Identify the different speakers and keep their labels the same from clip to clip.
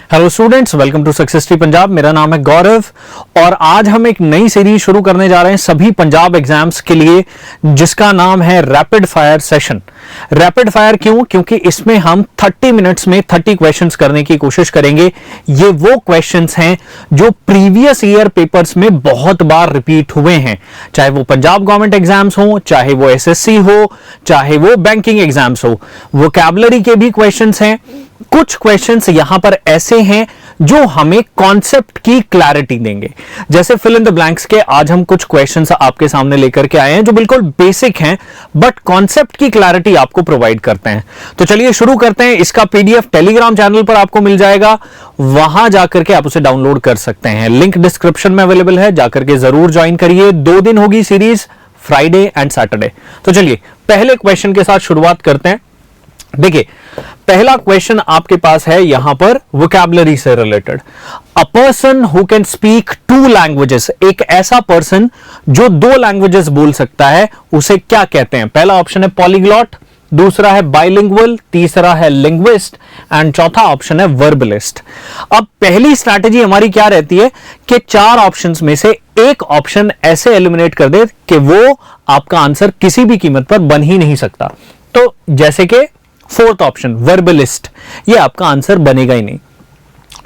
Speaker 1: Hello students, welcome to success tree Punjab. मेरा नाम है गौरव और आज हम एक नई सीरीज शुरू करने जा रहे हैं सभी पंजाब एग्जाम्स के लिए, जिसका नाम है rapid fire session. Rapid fire क्यों? क्योंकि इसमें हम 30 मिनट्स में 30 क्वेश्चंस करने की कोशिश करेंगे। ये वो क्वेश्चंस हैं जो प्रीवियस ईयर पेपर्स में बहुत बार रिपीट हुए हैं, चाहे वो पंजाब गवर्नमेंट एग्जाम्स हो, चाहे वो एसएससी हो, चाहे वो बैंकिंग एग्जाम्स हो। वोकैबुलरी के भी क्वेश्चंस हैं। कुछ क्वेश्चंस यहां पर ऐसे हैं जो हमें कॉन्सेप्ट की क्लैरिटी देंगे, जैसे फिल इन द ब्लैंक्स के आज हम कुछ क्वेश्चंस आपके सामने लेकर के आए हैं जो बिल्कुल बेसिक हैं बट कॉन्सेप्ट की क्लैरिटी आपको प्रोवाइड करते हैं। तो चलिए शुरू करते हैं। इसका पीडीएफ टेलीग्राम चैनल पर आपको मिल जाएगा, वहां जाकर के आप उसे डाउनलोड कर सकते हैं। लिंक डिस्क्रिप्शन में अवेलेबल है, जाकर के जरूर ज्वाइन करिए। 2 दिन होगी सीरीज, फ्राइडे एंड सैटरडे। तो चलिए पहले क्वेश्चन के साथ शुरुआत करते हैं। देखिए, पहला क्वेश्चन आपके पास है यहां पर वोकैबुलरी से related. A person who can speak 2 languages, एक ऐसा पर्सन जो 2 लैंग्वेजेस बोल सकता है, उसे क्या कहते हैं? पहला ऑप्शन है पॉलीग्लॉट, दूसरा है बाइलिंगुअल, तीसरा है लिंग्विस्ट एंड चौथा ऑप्शन है वर्बलिस्ट। अब पहली स्ट्रैटेजी हमारी क्या रहती है कि 4 ऑप्शंस में से एक ऑप्शन ऐसे एलिमिनेट कर दे कि वो आपका आंसर किसी भी कीमत पर बन ही नहीं सकता। तो जैसे कि 4th ऑप्शन वर्बलिस्ट, ये आपका आंसर बनेगा ही नहीं।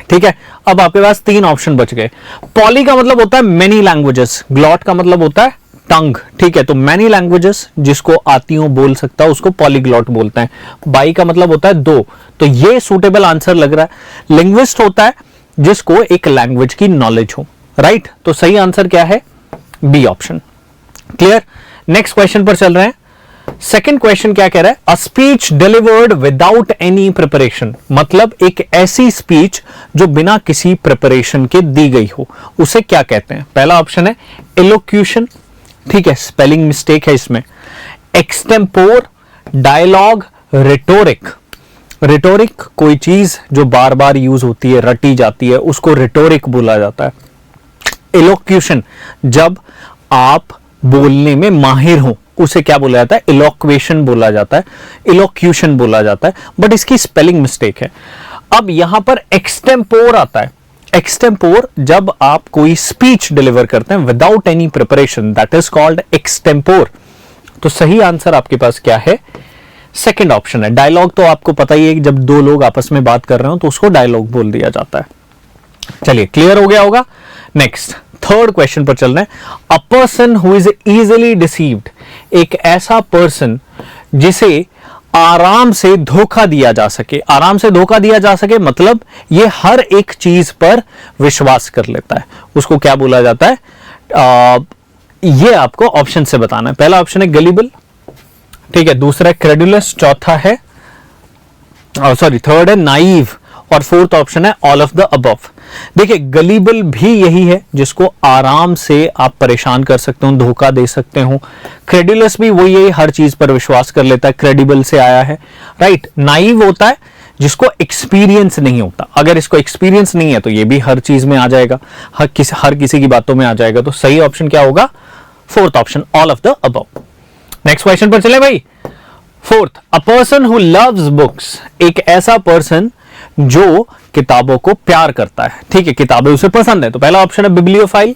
Speaker 1: ठीक है, अब आपके पास 3 ऑप्शन बच गए। पॉली का मतलब होता है मेनी लैंग्वेजेस, ग्लॉट का मतलब होता है टंग। ठीक है, तो मेनी लैंग्वेजेस जिसको आती हो बोल सकता है उसको पॉलीग्लॉट बोलते हैं। बाई का मतलब होता है 2, तो ये सूटेबल आंसर लग रहा है। लिंग्विस्ट होता है जिसको एक लैंग्वेज की नॉलेज हो। राइट, तो सही आंसर क्या है? B option. Clear? Next question पर चल रहे हैं। सेकेंड क्वेश्चन क्या कह रहा है? A speech delivered without any preparation, मतलब एक ऐसी स्पीच जो बिना किसी प्रिपरेशन के दी गई हो, उसे क्या कहते हैं? पहला ऑप्शन है एलोक्यूशन, ठीक है, स्पेलिंग मिस्टेक है इसमें। Extempore, dialogue, rhetoric. रिटोरिक कोई चीज जो बार बार यूज होती है, रटी जाती है, उसको रिटोरिक बोला जाता है। एलोक्यूशन जब आप बोलने में माहिर हो उसे क्या बोला जाता है? इलोक्वेशन बोला जाता है, इलोक्यूशन बोला जाता है, बट इसकी स्पेलिंग मिस्टेक है। अब यहां पर एक्सटेम्पोर आता है। एक्सटेम्पोर जब आप कोई स्पीच डिलीवर करते हैं without any preparation, that is called extempore. तो सही आंसर आपके पास क्या है? सेकंड ऑप्शन है। डायलॉग तो आपको पता ही है कि जब 2 लोग आपस में बात कर रहे हो तो उसको डायलॉग बोल दिया जाता है। चलिए, क्लियर हो गया होगा। नेक्स्ट थर्ड क्वेश्चन पर चल रहे हैं। अ person who is easily deceived, एक ऐसा पर्सन जिसे आराम से धोखा दिया जा सके। आराम से धोखा दिया जा सके मतलब ये हर एक चीज पर विश्वास कर लेता है, उसको क्या बोला जाता है? ये आपको ऑप्शन से बताना है। पहला ऑप्शन है गलिबल, ठीक है, दूसरा है क्रेडुलस, चौथा है थर्ड है नाइव और 4th ऑप्शन है ऑल ऑफ द अबव। देखिए, गलीबल भी यही है जिसको आराम से आप परेशान कर सकते हो, धोखा दे सकते हो। क्रेडिलस भी वही है, हर चीज पर विश्वास कर लेता है, क्रेडिबल से आया है। राइट, नाइव होता है जिसको एक्सपीरियंस नहीं होता। अगर इसको एक्सपीरियंस नहीं है तो ये भी हर चीज में आ जाएगा, हर किसी की बातों में आ जाएगा। तो सही ऑप्शन क्या होगा? 4th option, all of the above. Next question पर चले भाई। 4th, a person who loves books, एक ऐसा पर्सन जो किताबों को प्यार करता है। ठीक है, किताबें उसे पसंद है। तो पहला ऑप्शन है बिब्लियोफाइल,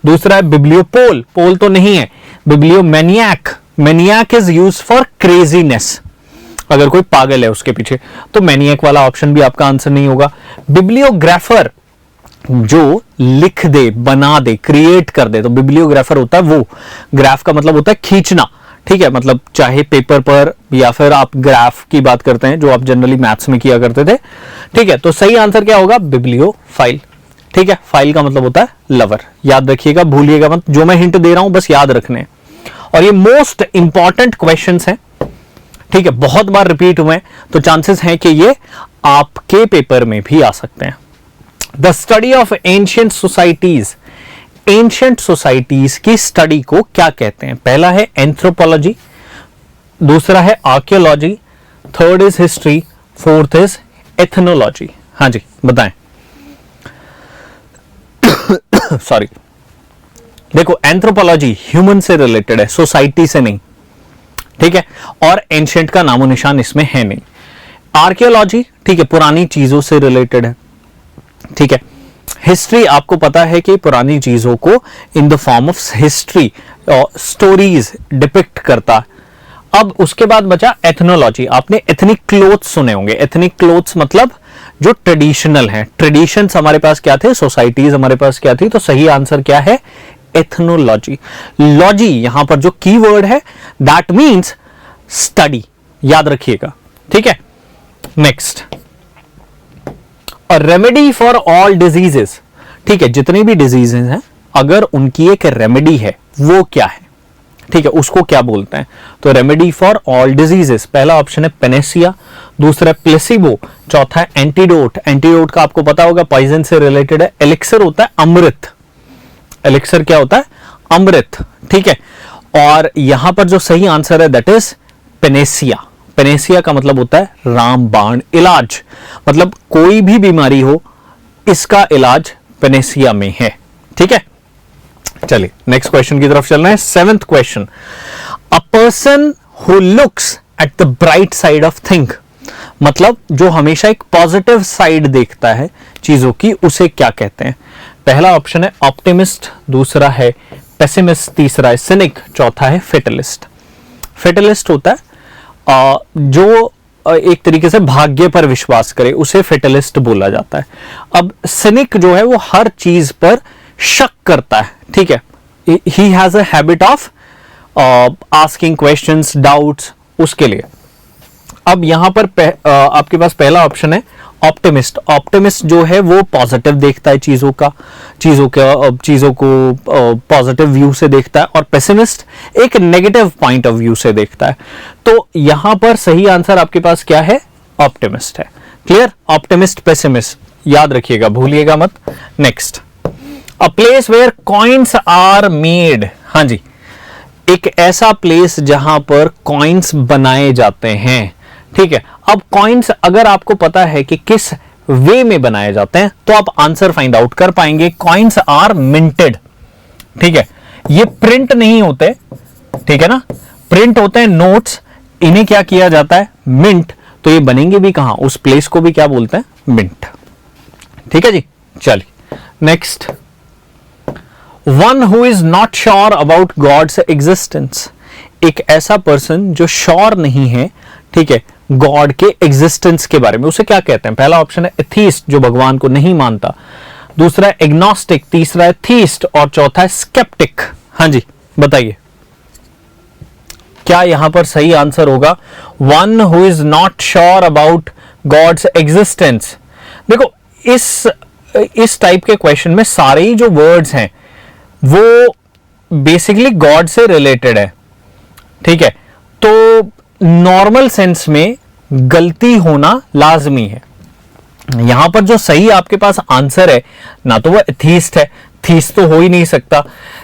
Speaker 1: दूसरा है बिब्लियोपोल, पोल तो नहीं है, bibliomaniac. Maniac is used for craziness, अगर कोई पागल है उसके पीछे, तो मैनियाक वाला ऑप्शन भी आपका आंसर नहीं होगा। बिब्लियोग्राफर जो लिख दे, बना दे, क्रिएट कर दे, तो बिब्लियोग्राफर होता है वो। ग्राफ का मतलब होता है खींचना, ठीक है, मतलब चाहे पेपर पर या फिर आप ग्राफ की बात करते हैं जो आप जनरली मैथ्स में किया करते थे। ठीक है, तो सही आंसर क्या होगा? बिब्लियोफाइल। ठीक है, फाइल का मतलब होता है लवर, याद रखिएगा, भूलिएगा मत, जो मैं हिंट दे रहा हूं बस याद रखने। और ये मोस्ट इंपॉर्टेंट क्वेश्चंस हैं, ठीक है, बहुत बार रिपीट हुए हैं, तो चांसेस हैं कि ये आपके पेपर में भी आ सकते हैं। The study of ancient societies, ancient societies की स्टडी को क्या कहते हैं? पहला है एंथ्रोपोलॉजी, दूसरा है archaeology, third is history, 4th is ethnology. हाँ जी, बताएं। सॉरी, देखो एंथ्रोपोलॉजी ह्यूमन से रिलेटेड है, सोसाइटी से नहीं। ठीक है, और एंशिएंट का नामो निशान इसमें है नहीं। आर्कियोलॉजी, ठीक है, पुरानी चीजों से रिलेटेड है। ठीक है, हिस्ट्री आपको पता है कि पुरानी चीजों को in the form of history और स्टोरीज डिपिक्ट करता है। अब उसके बाद बचा एथनोलॉजी। आपने एथनिक क्लोथ्स सुने होंगे। एथनिक क्लोथ्स मतलब जो ट्रेडिशनल हैं। ट्रेडिशंस हमारे पास क्या थे, सोसाइटीज हमारे पास क्या थी, तो सही आंसर क्या है, एथनोलॉजी। लॉजी यहां पर जो कीवर्ड है दैट मींस स्टडी, याद रखिएगा, ठीक है। Next, remedy for all diseases, ठीक है, जितनी भी डिजीजेस हैं अगर उनकी एक रेमेडी है वो क्या है, ठीक है, उसको क्या बोलते हैं। तो रेमेडी फॉर ऑल डिजीजेस, पहला ऑप्शन है पेनेसिया, दूसरा प्लेसिबो, चौथा है एंटीडोट। एंटीडोट का आपको पता होगा पॉइजन से रिलेटेड है। एलिक्सर होता है अमृत। एलिक्सर क्या होता है, अमृत, ठीक है। और यहां पर जो सही आंसर है दैट इज पेनेसिया। पेनेसिया का मतलब होता है रामबाण, इलाज, मतलब कोई भी बीमारी हो इसका इलाज पेनेसिया में है, ठीक है। चलिए नेक्स्ट क्वेश्चन की तरफ चलना है। 7th question, a person who looks at the bright side of thing, मतलब जो हमेशा एक पॉजिटिव साइड देखता है चीजों की, उसे क्या कहते हैं। पहला ऑप्शन है ऑप्टिमिस्ट, दूसरा है पेसिमिस्ट, तीसरा है सिनिक, चौथा है फेटलिस्ट। फेटलिस्ट होता है जो एक तरीके से भाग्य पर विश्वास करे, उसे फेटलिस्ट बोला जाता है। अब सिनिक जो है वो हर चीज पर शक करता है, ठीक है। He has a habit of asking questions, doubts, उसके लिए। अब यहां पर आपके पास पहला ऑप्शन है ऑप्टिमिस्ट। ऑप्टिमिस्ट जो है वो पॉजिटिव देखता है चीजों को पॉजिटिव व्यू से देखता है, और पेसिमिस्ट एक नेगेटिव पॉइंट ऑफ व्यू से देखता है। तो यहां पर सही आंसर आपके पास क्या है, ऑप्टिमिस्ट है। क्लियर, ऑप्टिमिस्ट पेसिमिस्ट याद रखिएगा, भूलिएगा मत। Next, a place where coins are made, हाँ जी, एक ऐसा प्लेस जहां पर कॉइन्स बनाए जाते हैं, ठीक है। अब कॉइन्स अगर आपको पता है कि किस वे में बनाए जाते हैं तो आप आंसर फाइंड आउट कर पाएंगे। कॉइन्स आर मिंटेड, ठीक है, ये प्रिंट नहीं होते, ठीक है ना, प्रिंट होते हैं नोट्स, इन्हें क्या किया जाता है, मिंट। तो ये बनेंगे भी कहां, उस प्लेस को भी क्या बोलते हैं, मिंट, ठीक है जी। चलिए next, one who is not sure about God's existence, एक ऐसा पर्सन जो श्योर नहीं है, ठीक है, गॉड के एग्जिस्टेंस के बारे में, उसे क्या कहते हैं। पहला ऑप्शन है एथीस्ट, जो भगवान को नहीं मानता, दूसरा है एग्नोस्टिक, तीसरा है थीस्ट, और चौथा है स्केप्टिक। हाँ जी बताइए, क्या यहां पर सही आंसर होगा one who is not sure about God's existence. देखो इस टाइप के क्वेश्चन में सारे ही जो वर्ड्स हैं वो बेसिकली गॉड से रिलेटेड है, ठीक है। तो नॉर्मल सेंस में गलती होना लाजमी है। यहां पर जो सही आपके पास आंसर है ना तो वो एथीस्ट है, थीस्ट तो हो ही नहीं सकता।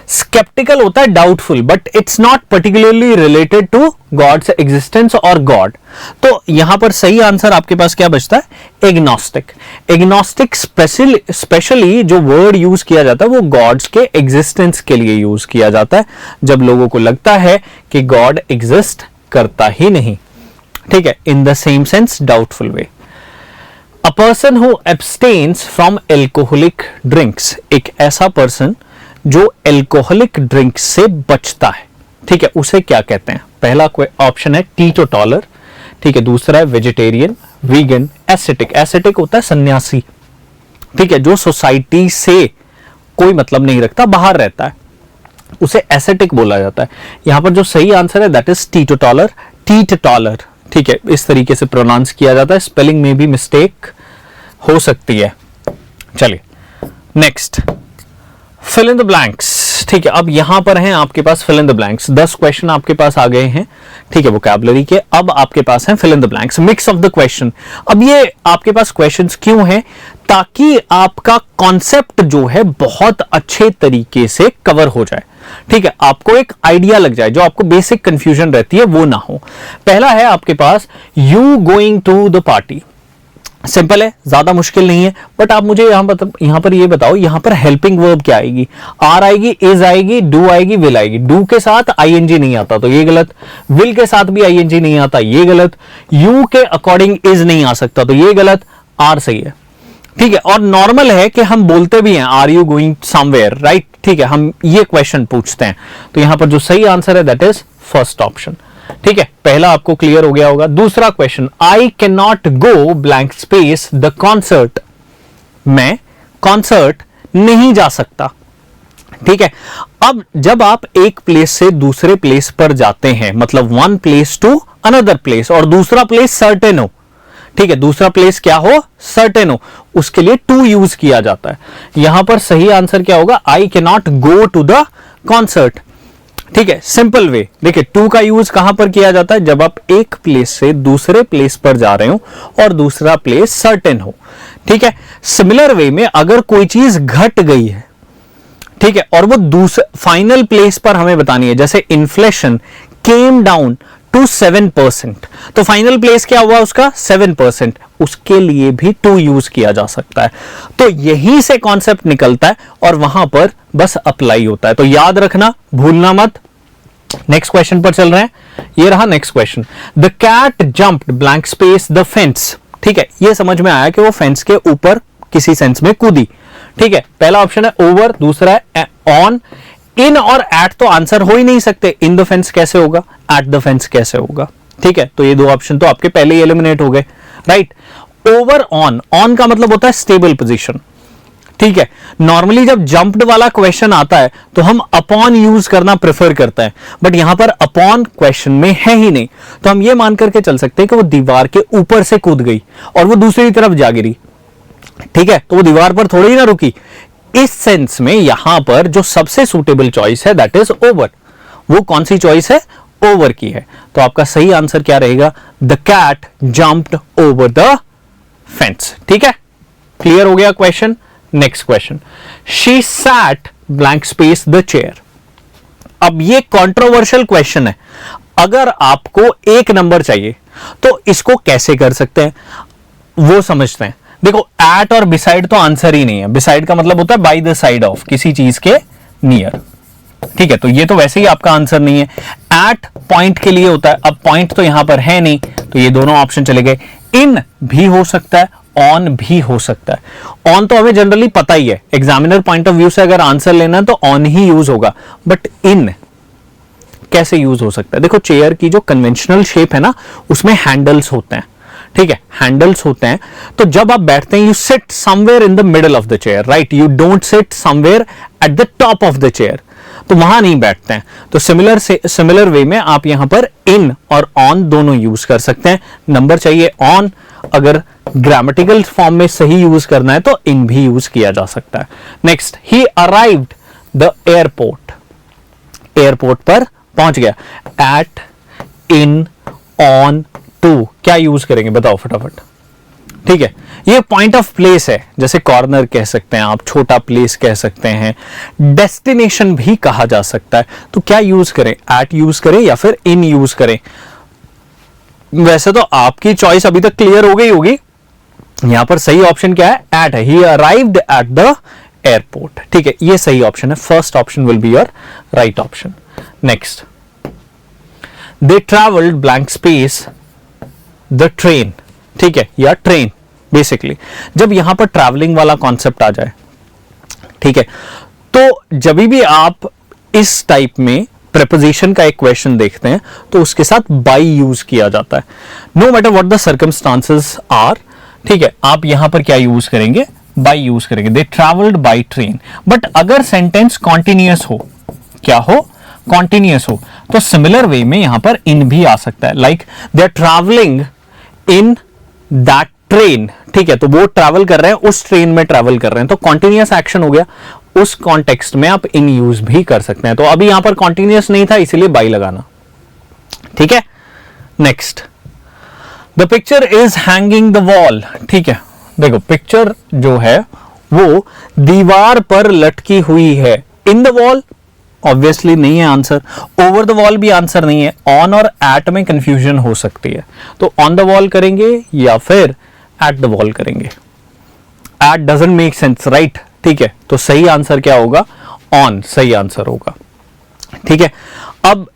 Speaker 1: स्केप्टिकल होता है doubtful, but it's not particularly related to God's existence और गॉड। तो यहां पर सही आंसर आपके पास क्या बचता है, एग्नोस्टिक। एग्नोस्टिक स्पेशली जो वर्ड यूज किया जाता है वो गॉड्स के एग्जिस्टेंस के लिए यूज किया जाता है, जब लोगों को लगता है कि गॉड एग्जिस्ट करता ही नहीं, ठीक है। In the same sense doubtful way. A person who abstains from alcoholic drinks, एक ऐसा पर्सन जो एल्कोहलिक ड्रिंक्स से बचता है, ठीक है, उसे क्या कहते हैं। पहला ऑप्शन है टीटोटॉलर, ठीक है, दूसरा है वेजिटेरियन, वीगन, एसेटिक। एसेटिक होता है सन्यासी, ठीक है, जो सोसाइटी से कोई मतलब नहीं रखता, बाहर रहता है, उसे एसेटिक बोला जाता है। यहां पर जो सही आंसर है दैट इज टीटोटॉलर, टीटोटॉलर, ठीक है, इस तरीके से प्रोनाउंस किया जाता है, स्पेलिंग में भी मिस्टेक हो सकती है। चलिए next, fill in the blanks, ठीक है। अब यहां पर हैं आपके पास fill in the blanks, 10 question आपके पास आ गए हैं, ठीक है, वोकैबुलरी के। अब आपके पास है fill in the blanks, mix of the question. अब ये आपके पास क्वेश्चंस क्यों हैं, ताकि आपका कॉन्सेप्ट जो है बहुत अच्छे तरीके से कवर हो जाए, ठीक है, आपको एक आइडिया लग जाए, जो आपको बेसिक कंफ्यूजन रहती है वो ना हो। पहला है आपके पास you going to the party, simple है, ज्यादा मुश्किल नहीं है, बट आप मुझे यहां पर ये बताओ, यहां पर हेल्पिंग वर्ब क्या आएगी, आर आएगी, इज आएगी, डू आएगी, विल आएगी। डू के साथ आईएनजी नहीं आता तो ये गलत, विल के साथ भी आईएनजी नहीं आता ये गलत, यू के अकॉर्डिंग इज नहीं आ सकता तो ये गलत, आर सही है। ठीक है, और नॉर्मल है कि हम बोलते भी हैं are you going somewhere, right. ठीक है, हम ये क्वेश्चन पूछते हैं, तो यहां पर जो सही आंसर है दैट इज फर्स्ट ऑप्शन। ठीक है, पहला आपको क्लियर हो गया होगा। दूसरा question, I can not go blank space the concert, मैं कॉन्सर्ट नहीं जा सकता। ठीक है, अब जब आप एक प्लेस से दूसरे प्लेस पर जाते हैं, मतलब one place to another place, और दूसरा प्लेस सर्टेन हो, ठीक है, दूसरा प्लेस क्या हो, सर्टेन हो, उसके लिए टू यूज किया जाता है। यहां पर सही आंसर क्या होगा, I can not go to the concert. ठीक है, सिंपल वे, देखिए टू का यूज कहां पर किया जाता है, जब आप एक प्लेस से दूसरे प्लेस पर जा रहे हो और दूसरा प्लेस सर्टेन हो। ठीक है, सिमिलर वे में अगर कोई चीज घट गई है, ठीक है, और वो दूसरे फाइनल प्लेस पर हमें बतानी है, जैसे इन्फ्लेशन केम डाउन टू 7%, तो फाइनल प्लेस क्या हुआ उसका 7%, उसके लिए भी टू यूज किया जा सकता है। तो यहीं से कॉन्सेप्ट निकलता है और वहां पर बस अप्लाई होता है, तो याद रखना, भूलना मत। नेक्स्ट क्वेश्चन पर चल रहे हैं, ये रहा next question, the cat jumped blank space the fence. ठीक है, ये समझ में आया कि वो फेंस के ऊपर किसी सेंस में कूदी। ठीक है, पहला ऑप्शन है ओवर, दूसरा है ऑन। इन और एट तो आंसर हो ही नहीं सकते, इन द फेंस कैसे होगा, एट द फेंस कैसे होगा। ठीक है, तो ये दो ऑप्शन तो आपके पहले ही एलिमिनेट हो गए, राइट। ओवर ऑन, ऑन का मतलब होता है स्टेबल पोजीशन। ठीक है, नॉर्मली जब जंप्ड वाला क्वेश्चन आता है तो हम अपॉन यूज करना प्रेफर करते हैं, बट यहां पर अपॉन क्वेश्चन में है ही नहीं, तो हम ये मान करके चल सकते हैं कि वो दीवार के ऊपर से कूद गई और वो दूसरी तरफ जा गिरी। ठीक है, तो वो दीवार पर थोड़ी ही ना रुकी। इस सेंस में यहां पर जो सबसे सूटेबल चॉइस है दैट इज ओवर। वो कौन सी चॉइस है, ओवर की है। तो आपका सही आंसर क्या रहेगा, the cat jumped over the fence. ठीक है, क्लियर हो गया question. Next question, she sat blank space the chair. अब ये कंट्रोवर्शियल क्वेश्चन है, अगर आपको एक नंबर चाहिए तो इसको कैसे कर सकते हैं वो समझते हैं। देखो, एट और बिसाइड तो आंसर ही नहीं है, बिसाइड का मतलब होता है बाय द साइड ऑफ, किसी चीज के नियर। ठीक है, तो ये तो वैसे ही आपका आंसर नहीं है। एट पॉइंट के लिए होता है, अब पॉइंट तो यहां पर है नहीं, तो ये दोनों ऑप्शन चले गए। इन भी हो सकता है, ऑन भी हो सकता है। ऑन तो हमें जनरली पता ही है, एग्जामिनर पॉइंट ऑफ व्यू से अगर आंसर लेना है तो ऑन ही यूज होगा, बट इन कैसे यूज हो सकता है। देखो, चेयर की जो कन्वेंशनल शेप है ना, उसमें हैंडल्स होते हैं। ठीक है, हैंडल्स होते हैं, तो जब आप बैठते हैं you sit somewhere in the middle of the chair, right, you don't sit somewhere at the top of the chair, तो वहां नहीं बैठते हैं। तो सिमिलर वे में आप यहां पर इन और ऑन दोनों यूज कर सकते हैं। नंबर चाहिए ऑन, अगर ग्रामेटिकल फॉर्म में सही यूज करना है तो इन भी यूज किया जा सकता है। Next, he arrived the airport, airport पर पहुंच गया। एट, इन, ऑन, टू क्या यूज करेंगे बताओ फटाफट। ठीक है, ये पॉइंट ऑफ प्लेस है, जैसे कॉर्नर कह सकते हैं आप, छोटा प्लेस कह सकते हैं, डेस्टिनेशन भी कहा जा सकता है। तो क्या यूज करें, एट यूज करें या फिर इन यूज करें। वैसे तो आपकी चॉइस अभी तक क्लियर हो गई होगी। यहां पर सही ऑप्शन क्या है, एट है, ही अराइव्ड एट द एयरपोर्ट। ठीक है, ये सही ऑप्शन है, first option will be your right option. Next, they travelled blank space the train. ठीक है, या ट्रेन बेसिकली, जब यहां पर ट्रैवलिंग वाला कॉन्सेप्ट आ जाए, ठीक है, तो जब भी आप इस टाइप में प्रेपोजिशन का एक क्वेश्चन देखते हैं तो उसके साथ बाई यूज किया जाता है, no matter what the circumstances are. ठीक है, आप यहां पर क्या यूज करेंगे, बाई यूज करेंगे, दे ट्रैवल्ड बाई ट्रेन। बट अगर सेंटेंस कॉन्टिन्यूअस हो, क्या हो, कॉन्टिन्यूअस हो, तो सिमिलर वे में यहां पर इन भी आ सकता है, like they are travelling in that train. ठीक है, तो वो ट्रैवल कर रहे हैं, उस ट्रेन में ट्रैवल कर रहे हैं, तो कॉन्टिन्यूअस एक्शन हो गया। उस कॉन्टेक्स्ट में आप इन यूज भी कर सकते हैं, तो अभी यहां पर कॉन्टिन्यूअस नहीं था इसलिए बाई लगाना। ठीक है, next, the picture is hanging the wall. ठीक है, देखो पिक्चर जो है वो दीवार पर लटकी हुई है। इन द वॉल ऑब्वियसली नहीं है आंसर, ओवर द वॉल भी आंसर नहीं है, ऑन और एट में कंफ्यूजन हो सकती है, तो ऑन द वॉल करेंगे या फिर एट द वॉल करेंगे। At doesn't make sense, right. ठीक है, तो सही आंसर क्या होगा, ऑन सही आंसर होगा। ठीक है, अब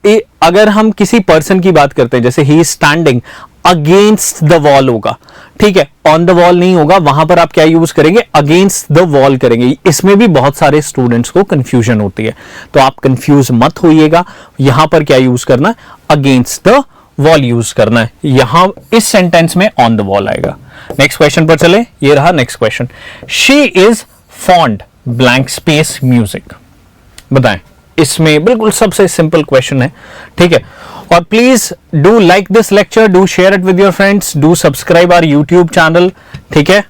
Speaker 1: अगर हम किसी पर्सन की बात करते हैं, जैसे he is standing against the wall होगा। ठीक है, ऑन द वॉल नहीं होगा, वहां पर आप क्या यूज करेंगे, अगेंस्ट द वॉल करेंगे। इसमें भी बहुत सारे स्टूडेंट्स को कंफ्यूजन होती है, तो आप कंफ्यूज मत होइएगा। यहां पर क्या यूज करना है, अगेंस्ट द वॉल यूज करना है। यहां इस सेंटेंस में ऑन द वॉल आएगा। नेक्स्ट क्वेश्चन पर चले, ये रहा next question. She is fond blank space music. बताएं, इसमें बिल्कुल सबसे सिंपल क्वेश्चन है, ठीक है। और please do like this lecture, do share it with your friends, do subscribe our YouTube channel, ठीक है।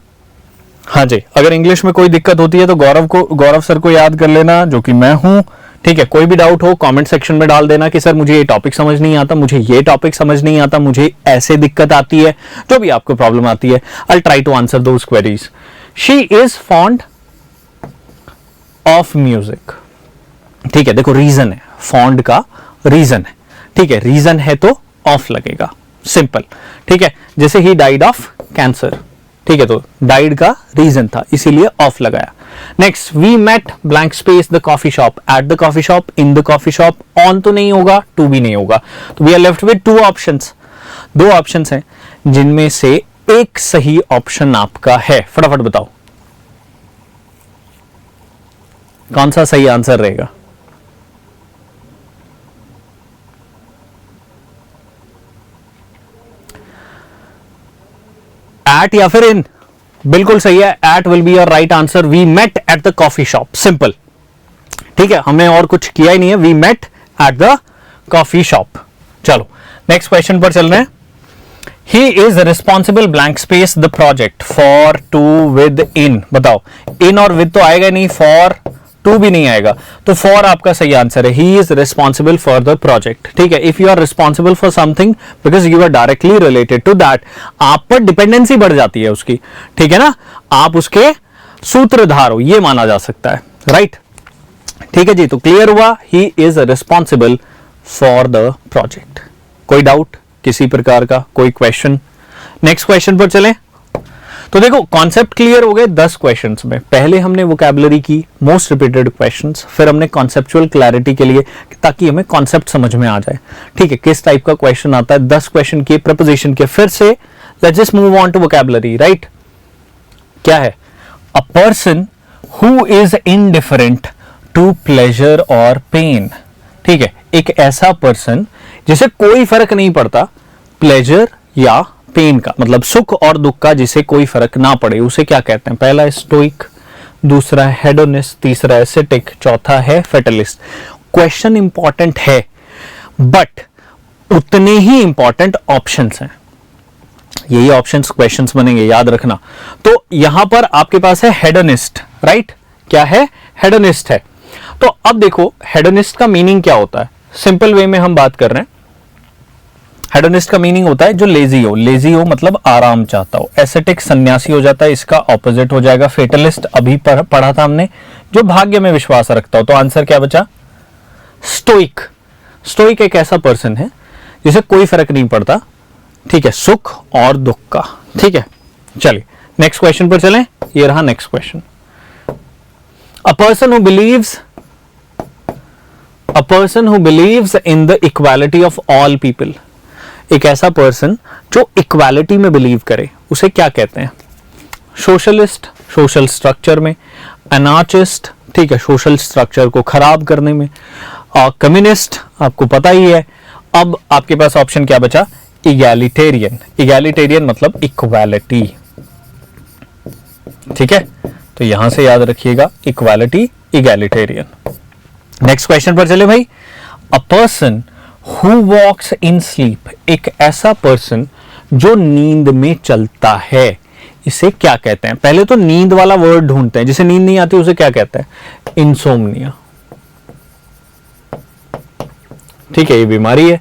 Speaker 1: हाँ जी, अगर इंग्लिश में कोई दिक्कत होती है तो गौरव सर को याद कर लेना, जो कि मैं हूं, ठीक है। कोई भी डाउट हो कमेंट सेक्शन में डाल देना कि सर मुझे ये टॉपिक समझ नहीं आता, मुझे ये टॉपिक समझ नहीं आता, मुझे ऐसे दिक्कत आती है, जो भी आपको प्रॉब्लम आती है, I try to answer those queries. She is fond of music, ठीक है। देखो रीजन है, फॉन्ड का रीजन है, ठीक है। रीजन है तो ऑफ लगेगा, सिंपल, ठीक है। जैसे ही डाइड ऑफ कैंसर, ठीक है, तो डाइड का रीजन था, इसीलिए ऑफ लगाया। Next, we met blank space the coffee shop, at the coffee shop, in the coffee shop. On तो नहीं होगा, टू भी नहीं होगा, तो we are left with two options, दो ऑप्शंस हैं, जिनमें से एक सही ऑप्शन आपका है। फटाफट बताओ कौन सा सही आंसर रहेगा। एट या फिर इन, बिल्कुल सही है, at will be your right answer. We met at the coffee shop, simple, ठीक है। हमने और कुछ किया ही नहीं है, we met at the coffee shop. चलो नेक्स्ट क्वेश्चन पर चल रहे हैं। He is responsible blank space the project for to with in. बताओ, इन और विद तो आएगा नहीं, फॉर टू भी नहीं आएगा, तो फॉर आपका सही आंसर है। He is responsible for the project, ठीक है। If you are responsible for something because you are directly related to that, आप पर डिपेंडेंसी बढ़ जाती है उसकी, ठीक है ना, आप उसके सूत्रधार हो, ये माना जा सकता है, राइट, ठीक है जी। तो क्लियर हुआ, ही is responsible for the project. कोई डाउट किसी प्रकार का, कोई क्वेश्चन। नेक्स्ट क्वेश्चन पर चलें। तो देखो कॉन्सेप्ट क्लियर हो गए 10 क्वेश्चंस में। पहले हमने वोकैबुलरी की, मोस्ट रिपीटेड क्वेश्चंस, फिर हमने कॉन्सेप्चुअल क्लैरिटी के लिए, ताकि हमें कॉन्सेप्ट समझ में आ जाए, ठीक है, किस टाइप का क्वेश्चन आता है। 10 क्वेश्चन किए प्रपोजिशन के। फिर से let's just move on to vocabulary, right. क्या है, a person who is indifferent to pleasure और पेन, ठीक है। एक ऐसा पर्सन जिसे कोई फर्क नहीं पड़ता प्लेजर या पेन का, मतलब सुख और दुख का जिसे कोई फर्क ना पड़े, उसे क्या कहते हैं। पहला है स्टोइक, दूसरा है हेडोनिस्ट, तीसरा है एसेटिक, चौथा है फेटलिस्ट। क्वेश्चन इंपॉर्टेंट है, बट उतने ही इंपॉर्टेंट ऑप्शंस हैं। यही ऑप्शंस क्वेश्चंस बनेंगे, याद रखना। तो यहां पर आपके पास है हेडोनिस्ट, राइट। क्या है, हेडोनिस्ट है। तो अब देखो हेडोनिस्ट का मीनिंग क्या होता है, सिंपल वे में हम बात कर रहे हैं। हेडोनिस्ट का मीनिंग होता है जो लेजी हो, लेजी हो मतलब आराम चाहता हो। एसेटिक सन्यासी हो जाता है, इसका ऑपोजिट हो जाएगा फेटलिस्ट, अभी पढ़ा था हमने, जो भाग्य में विश्वास रखता हो। तो आंसर क्या बचा, स्टोइक। स्टोइक एक ऐसा पर्सन है जिसे कोई फर्क नहीं पड़ता, ठीक है, सुख और दुख का, ठीक है। चलिए नेक्स्ट क्वेश्चन पर चलें। ये रहा next question. A person who believes in the equality of all people. एक ऐसा पर्सन जो इक्वालिटी में बिलीव करे, उसे क्या कहते हैं। सोशलिस्ट, सोशल स्ट्रक्चर में। एनार्चिस्ट, ठीक है, सोशल स्ट्रक्चर को खराब करने में। और कम्युनिस्ट, आपको पता ही है। अब आपके पास ऑप्शन क्या बचा, इगैलिटेरियन। इगैलिटेरियन मतलब इक्वालिटी, ठीक है। तो यहां से याद रखिएगा, इक्वालिटी, इगैलिटेरियन। नेक्स्ट क्वेश्चन पर चले भाई। A person who walks in sleep, एक ऐसा पर्सन जो नींद में चलता है, इसे क्या कहते हैं। पहले तो नींद वाला वर्ड ढूंढते हैं, जिसे नींद नहीं आती उसे क्या कहते हैं, इंसोम्निया, ठीक है, ये बीमारी है,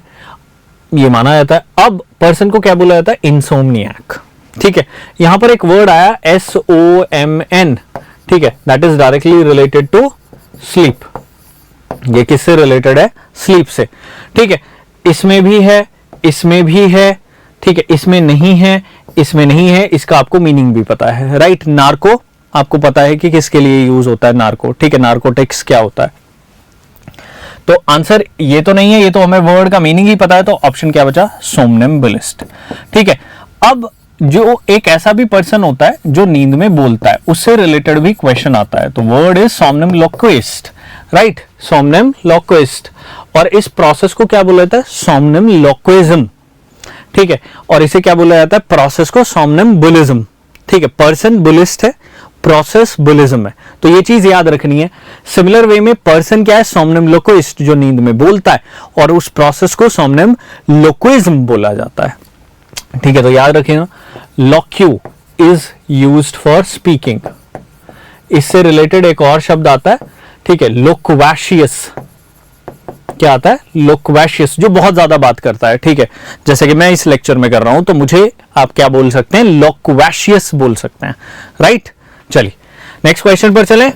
Speaker 1: ये माना जाता है। अब पर्सन को क्या बोला जाता है, इंसोम्नियाक, ठीक है। यहां पर एक वर्ड आया SOMN, ठीक है, that is directly related to sleep. ये किससे रिलेटेड है, स्लीप से, ठीक है। इसमें भी है, इसमें भी है, ठीक है, इसमें नहीं है, इसमें नहीं है, इसका आपको मीनिंग भी पता है, राइट। नार्को, आपको पता है कि किसके लिए यूज होता है नार्को, ठीक है, नार्कोटिक्स क्या होता है। तो आंसर ये तो नहीं है, ये तो हमें वर्ड का मीनिंग ही पता है, तो ऑप्शन क्या बचा, सोमनम्बुलिस्ट, ठीक है। अब जो एक ऐसा भी पर्सन होता है जो नींद में बोलता है, उससे रिलेटेड भी क्वेश्चन आता है। तो वर्ड इज सोमनिम्बुलिस्ट, राइट, सोमनिम्बुलिस्ट। और इस प्रोसेस को क्या बोला जाता है? सोमनिम्बुलिज्म, ठीक है। और इसे क्या बोला जाता है? प्रोसेस को सोमनिम्बुलिज्म, ठीक है। पर्सन बुलिस्ट है, प्रोसेस बुलिज्म है, तो ये चीज याद रखनी है। सिमिलर वे में पर्सन क्या है? सोमनिम्बुलिस्ट, जो नींद में बोलता है, और उस प्रोसेस को सोमनिम्बुलिज्म बोला जाता है, ठीक है। तो याद रखिएगा, लॉक्यू इज यूज्ड फॉर स्पीकिंग। इससे रिलेटेड एक और शब्द आता है, ठीक है, लोक्वेशियस। क्या आता है? लोक्वेशियस, जो बहुत ज्यादा बात करता है, ठीक है। जैसे कि मैं इस लेक्चर में कर रहा हूं, तो मुझे आप क्या बोल सकते हैं? लोक्वेशियस बोल सकते हैं, राइट। चलिए नेक्स्ट क्वेश्चन पर चलें।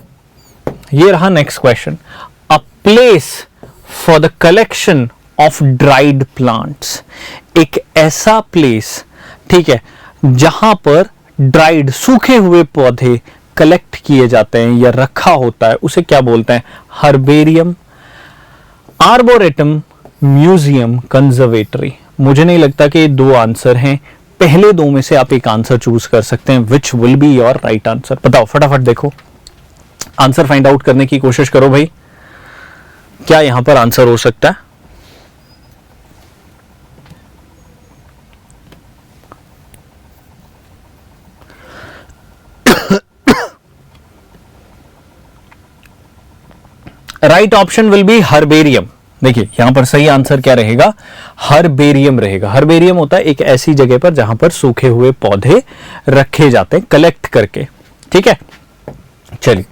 Speaker 1: ये रहा next question. A place for the collection of dried plants. एक ऐसा प्लेस, ठीक है, जहां पर ड्राइड, सूखे हुए पौधे कलेक्ट किए जाते हैं या रखा होता है, उसे क्या बोलते हैं? Herbarium, arboretum, museum, conservatory. मुझे नहीं लगता कि ये दो आंसर हैं, पहले दो में से आप एक आंसर चूज कर सकते हैं। Which will be your right answer? बताओ फटाफट, देखो आंसर फाइंड आउट करने की कोशिश करो भाई, क्या यहां पर आंसर हो सकता है? Right option will be herbarium. देखिए यहां पर सही आंसर क्या रहेगा? हर्बेरियम रहेगा। हर्बेरियम होता है एक ऐसी जगह पर जहां पर सूखे हुए पौधे रखे जाते हैं कलेक्ट करके, ठीक है। चलिए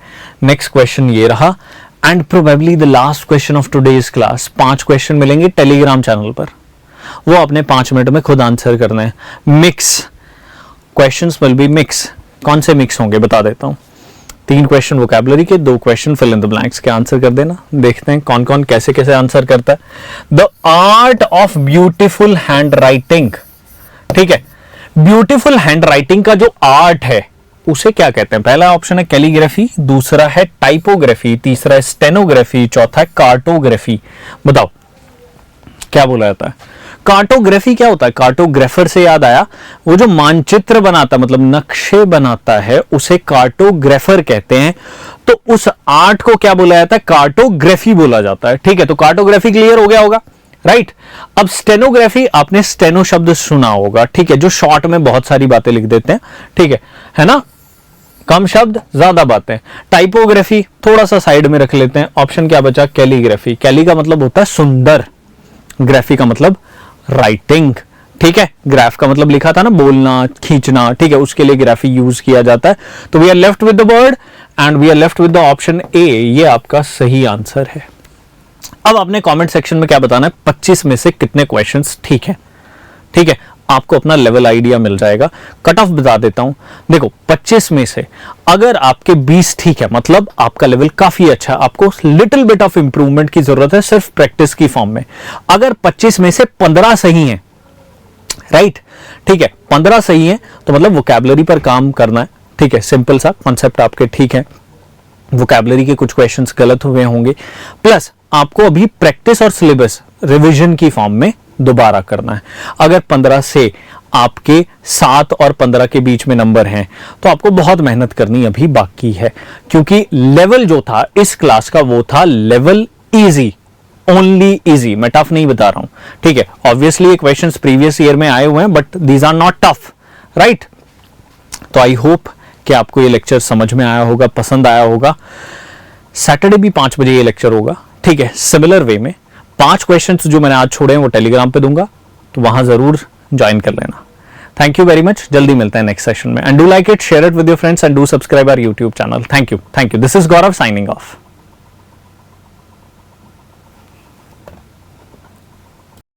Speaker 1: नेक्स्ट क्वेश्चन ये रहा, and probably the last question of today's class. 5 question मिलेंगे टेलीग्राम चैनल पर, वो आपने 5 मिनट में खुद आंसर करना है। Mix questions will be mix. कौन से मिक्स होंगे बता देता हूं। 3 क्वेश्चन वोकैबुलरी के, 2 question fill in the blanks के। आंसर कर देना, देखते हैं कौन कौन कैसे कैसे आंसर करता है। The art of beautiful hand writing, ठीक है। ब्यूटीफुल हैंड राइटिंग का जो आर्ट है उसे क्या कहते हैं? पहला ऑप्शन है कैलीग्राफी, दूसरा है टाइपोग्राफी, तीसरा है स्टेनोग्राफी, चौथा है कार्टोग्राफी। बताओ क्या बोला जाता है? कार्टोग्राफी क्या होता है? कार्टोग्राफर से याद आया, वो जो मानचित्र बनाता है, मतलब नक्शे बनाता है, उसे कार्टोग्राफर कहते हैं। तो उस आर्ट को क्या बोला जाता है? कार्टोग्राफी बोला जाता है, ठीक है। तो कार्टोग्राफी क्लियर हो गया होगा, राइट। अब स्टेनोग्राफी, आपने स्टेनो शब्द सुना होगा, ठीक है, जो शॉर्ट में बहुत सारी बातें लिख देते हैं, ठीक है ना, कम शब्द ज्यादा बातें। टाइपोग्राफी थोड़ा सा साइड में रख लेते हैं। ऑप्शन क्या बचा? कैलीग्राफी। कैली का मतलब होता है सुंदर, ग्राफी का मतलब राइटिंग, ठीक है। ग्राफ का मतलब लिखा था ना, बोलना, खींचना, ठीक है, उसके लिए ग्राफी यूज किया जाता है। तो we are left with the word and we are left with the option A. ये आपका सही आंसर है। अब आपने कमेंट सेक्शन में क्या बताना है? 25 में से कितने क्वेश्चंस ठीक है, ठीक है। आपको अपना लेवल आइडिया मिल जाएगा। कट ऑफ बता देता हूं, देखो 25 में से अगर आपके 20 ठीक है, मतलब आपका लेवल काफी अच्छा, आपको लिटिल बिट ऑफ इंप्रूवमेंट की जरूरत है, सिर्फ प्रैक्टिस की फॉर्म में। अगर 25 में से 15 सही है, राइट, ठीक है, 15 सही है, तो मतलब वोकैबुलरी पर काम करना है, ठीक है। सिंपल सा कॉन्सेप्ट आपके ठीक है, वोकैबुलरी के कुछ क्वेश्चंस गलत हुए होंगे, प्लस आपको अभी प्रैक्टिस और सिलेबस रिवीजन की फॉर्म में दोबारा करना है। अगर 15 से आपके 7 और 15 के बीच में नंबर हैं, तो आपको बहुत मेहनत करनी अभी बाकी है, क्योंकि लेवल जो था इस क्लास का वो था लेवल इजी, ओनली इजी। मैं टफ नहीं बता रहा हूं, ठीक है। ऑब्वियसली ये क्वेश्चंस प्रीवियस ईयर में आए हुए हैं, but these are not tough, right. तो आई होप कि आपको ये लेक्चर समझ में आया होगा, पसंद आया होगा। सैटरडे भी 5 बजे ये लेक्चर होगा, ठीक है। सिमिलर वे में 5 क्वेश्चंस जो मैंने आज छोड़े हैं वो टेलीग्राम पे दूंगा, तो वहां जरूर ज्वाइन कर लेना। Thank you very much. जल्दी मिलते हैं नेक्स्ट सेशन में, and do like it, share it with your friends and do subscribe our YouTube channel. Thank you. This is Gaurav signing of.